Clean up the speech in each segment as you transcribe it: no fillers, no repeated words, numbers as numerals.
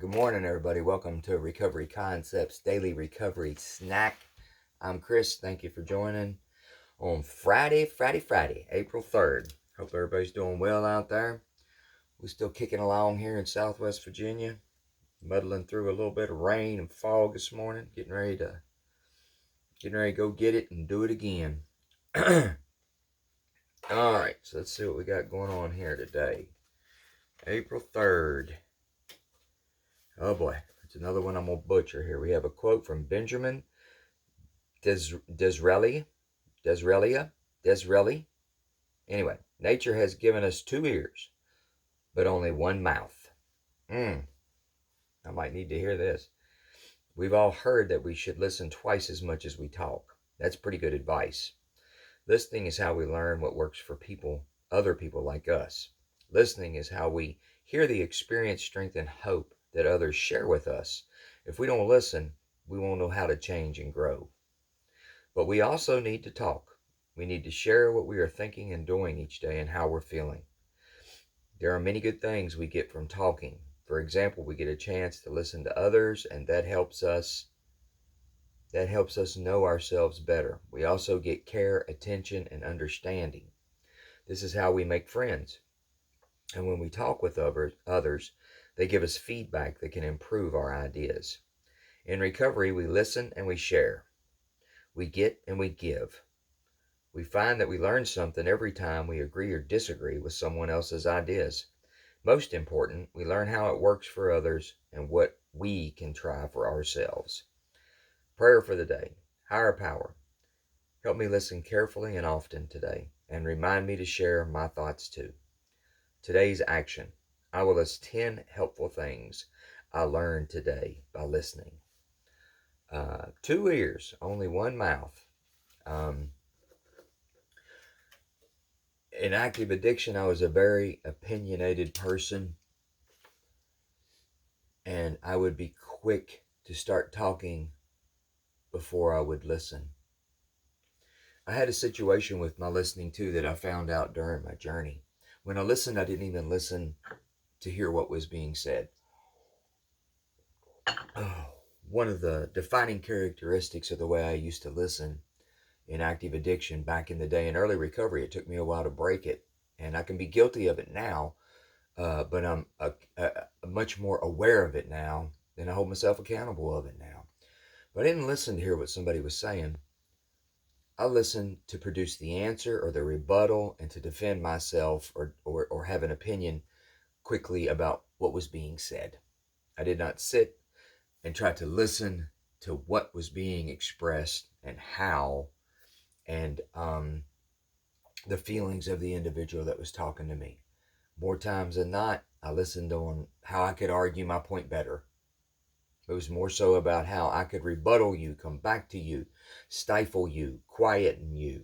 Good morning, everybody. Welcome to Recovery Concepts Daily Recovery Snack. I'm Chris. Thank you for joining on Friday, April 3rd. Hope everybody's doing well out there. We're still kicking along here in Southwest Virginia, muddling through a little bit of rain and fog this morning, getting ready to go get it and do it again. All right, so let's see what we got going on here today. April 3rd. Oh boy, it's another one I'm going to butcher here. We have a quote from Benjamin Disraeli. Anyway, nature has given us 2 ears, but only one mouth. I might need to hear this. We've all heard that we should listen twice as much as we talk. That's pretty good advice. Listening is how we learn what works for other people like us. Listening is how we hear the experience, strength, and hope that others share with us. If we don't listen, we won't know how to change and grow. But we also need to talk. We need to share what we are thinking and doing each day and how we're feeling. There are many good things we get from talking. For example, we get a chance to listen to others, and that helps us know ourselves better. We also get care, attention, and understanding. This is how we make friends. And when we talk with others, they give us feedback that can improve our ideas. In recovery, we listen and we share. We get and we give. We find that we learn something every time we agree or disagree with someone else's ideas. Most important, we learn how it works for others and what we can try for ourselves. Prayer for the day. Higher power, help me listen carefully and often today, and remind me to share my thoughts too. Today's action. I will list 10 helpful things I learned today by listening. 2 ears, only one mouth. In active addiction, I was a very opinionated person, and I would be quick to start talking before I would listen. I had a situation with my listening too that I found out during my journey. When I listened, I didn't even listen to hear what was being said. One of the defining characteristics of the way I used to listen in active addiction back in the day in early recovery, it took me a while to break it, and I can be guilty of it now, but I'm much more aware of it now, and I hold myself accountable of it now. But I didn't listen to hear what somebody was saying. I listened to produce the answer or the rebuttal and to defend myself or have an opinion quickly about what was being said. I did not sit and try to listen to what was being expressed and how, and the feelings of the individual that was talking to me. More times than not, I listened on how I could argue my point better. It was more so about how I could rebuttal you, come back to you, stifle you, quieten you.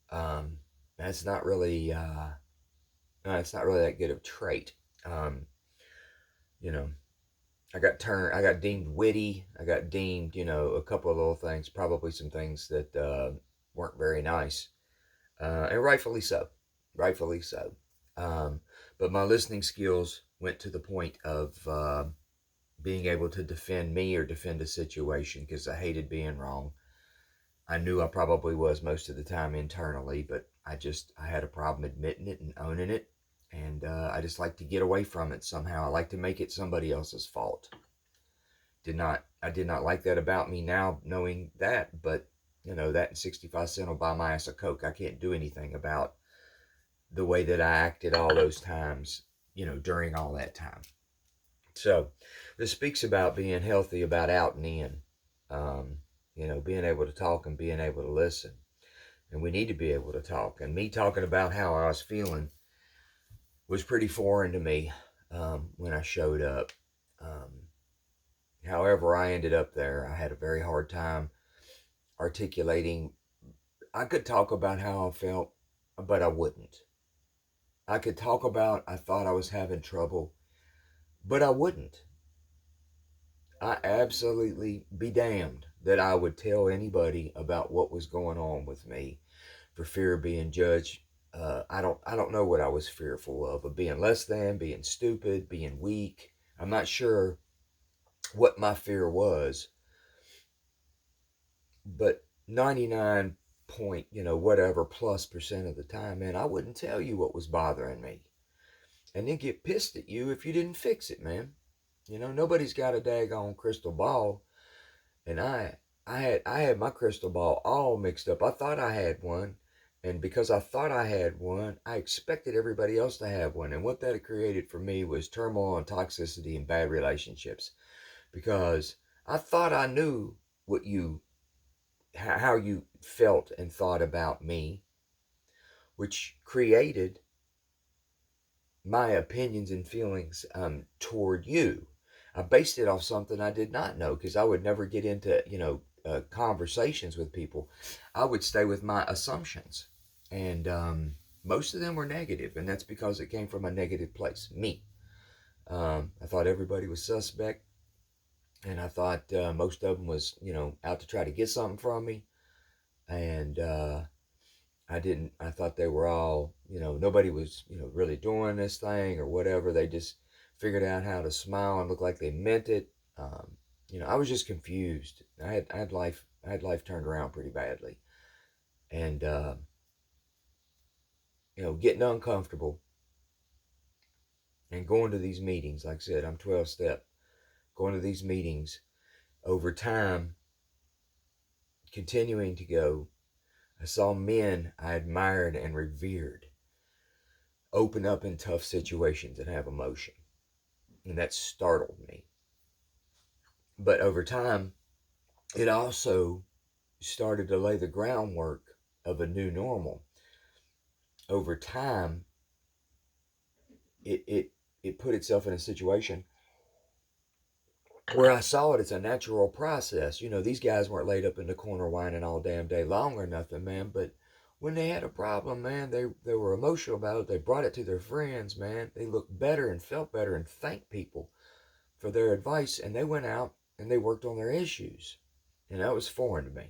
That's not really it's not really that good of a trait. You know, I got deemed witty. I got deemed, a couple of little things, probably some things that weren't very nice, and rightfully so. Rightfully so. But my listening skills went to the point of being able to defend me or defend a situation because I hated being wrong. I knew I probably was most of the time internally, but I had a problem admitting it and owning it. And I just like to get away from it somehow. I like to make it somebody else's fault. I did not like that about me now, knowing that, but that and 65 cents will buy my ass a Coke. I can't do anything about the way that I acted all those times, during all that time. So this speaks about being healthy, about out and in, being able to talk and being able to listen. And we need to be able to talk. And me talking about how I was feeling was pretty foreign to me when I showed up. However, I ended up there. I had a very hard time articulating. I could talk about how I felt, but I wouldn't. I could talk about I thought I was having trouble, but I wouldn't. I absolutely be damned that I would tell anybody about what was going on with me for fear of being judged. I don't know what I was fearful of being less than, being stupid, being weak, I'm not sure what my fear was, but 99 point, whatever plus percent of the time, man, I wouldn't tell you what was bothering me. And then get pissed at you if you didn't fix it, man. Nobody's got a daggone crystal ball. And I had my crystal ball all mixed up. I thought I had one. And because I thought I had one, I expected everybody else to have one. And what that created for me was turmoil and toxicity and bad relationships. Because I thought I knew what how you felt and thought about me, which created my opinions and feelings toward you. I based it off something I did not know because I would never get into, conversations with people. I would stay with my assumptions. And most of them were negative, and that's because it came from a negative place, me. I thought everybody was suspect, and I thought most of them was, out to try to get something from me. And I thought they were all, nobody was, really doing this thing or whatever. They just figured out how to smile and look like they meant it. I was just confused. I had life turned around pretty badly. And, getting uncomfortable and going to these meetings, like I said, I'm 12 step, going to these meetings over time, continuing to go. I saw men I admired and revered open up in tough situations and have emotion. And that startled me. But over time, it also started to lay the groundwork of a new normal. Over time, it put itself in a situation where I saw it as a natural process. These guys weren't laid up in the corner whining all damn day long or nothing, man. But when they had a problem, man, they were emotional about it. They brought it to their friends, man. They looked better and felt better and thanked people for their advice. And they went out and they worked on their issues. And that was foreign to me.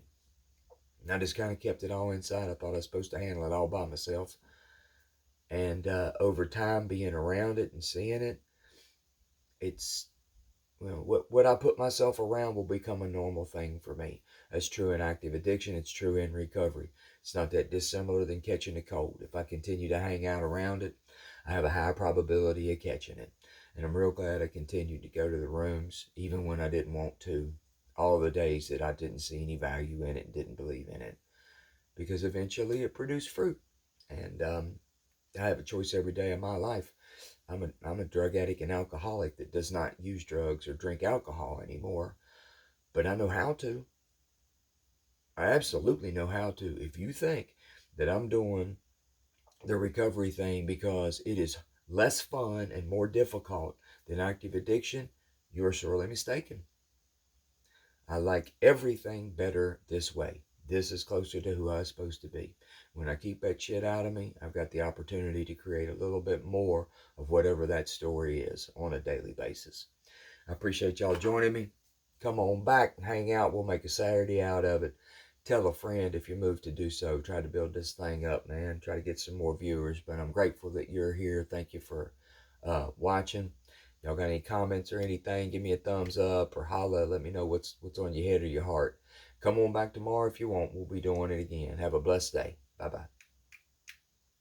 And I just kind of kept it all inside. I thought I was supposed to handle it all by myself. And over time, being around it and seeing it, it's what I put myself around will become a normal thing for me. That's true in active addiction. It's true in recovery. It's not that dissimilar than catching a cold. If I continue to hang out around it, I have a high probability of catching it. And I'm real glad I continued to go to the rooms, even when I didn't want to, all the days that I didn't see any value in it and didn't believe in it. Because eventually it produced fruit. And I have a choice every day of my life. I'm a drug addict and alcoholic that does not use drugs or drink alcohol anymore, but I know how to. I absolutely know how to. If you think that I'm doing the recovery thing because it is less fun and more difficult than active addiction, you're sorely mistaken. I like everything better this way. This is closer to who I was supposed to be. When I keep that shit out of me, I've got the opportunity to create a little bit more of whatever that story is on a daily basis. I appreciate y'all joining me. Come on back and hang out. We'll make a Saturday out of it. Tell a friend if you move to do so. Try to build this thing up, man. Try to get some more viewers. But I'm grateful that you're here. Thank you for watching. Y'all got any comments or anything? Give me a thumbs up or holla. Let me know what's on your head or your heart. Come on back tomorrow if you want. We'll be doing it again. Have a blessed day. Bye-bye.